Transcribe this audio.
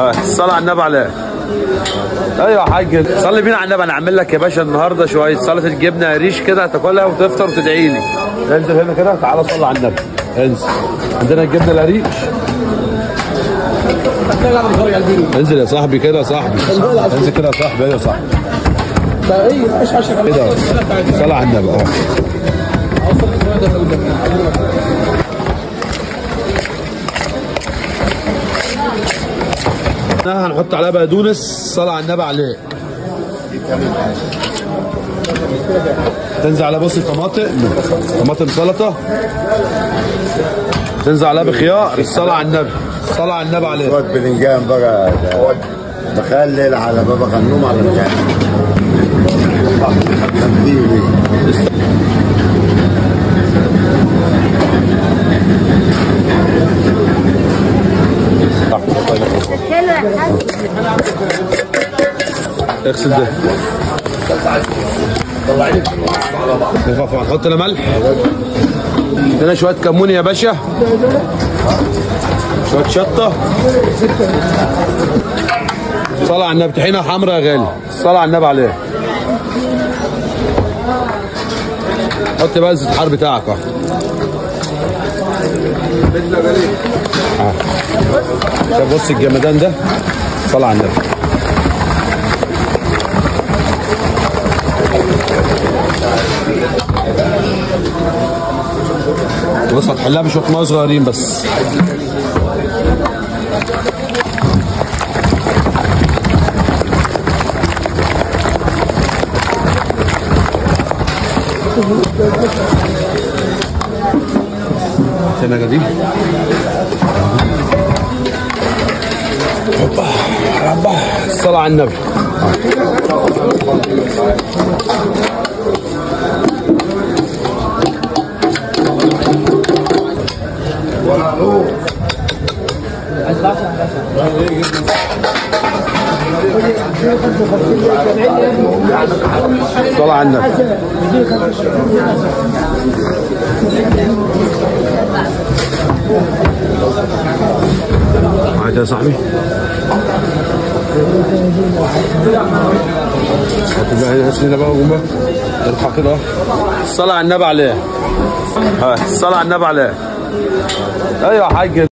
الصلاة على النبي عليه. ايوه يا حاج، صلي بينا على النبي. انا عامل لك يا باشا النهارده شويه سلطه جبنه قريش كده، هتاكلها وتفطر وتدعي لي. انزل هنا كده، تعالى صلي على النبي. انزل، عندنا الجبنه القريش. انزل يا صاحبي كده يا صاحبي، انزل كده يا صاحبي. ايوه يا صاحبي كده، صلي على النبي. هنحط عليها بقدونس. صلى على النبي عليه. تنزل عليها بص طماطم سلطه. تنزل عليها بخيار. الصلاه على النبي. الصلاه على النبي عليه. شويه بلنجان بقى، مخلل على بابا غنوم على الجنب. اغسل ده. هنحط لها ملح. هنا شويه كمون يا باشا، شويه شطه. صلاه على النبي. طحينه حمراء يا غالي. صلاه على النبي عليه. حط بقى زيت الحار بتاعك اهو. شوف بص الجمدان ده. صلاه على النبي. بص هتحلها بشويه ميه صغيرين بس. هنا دي. هوبا هوبا. الصلاة على النبي. الصلاة على النبي. معاك يا صاحبي. هات بقى قوم ارفع كده. الصلاة على النبي عليه. الصلاة على النبي عليه. ايوه يا حاج.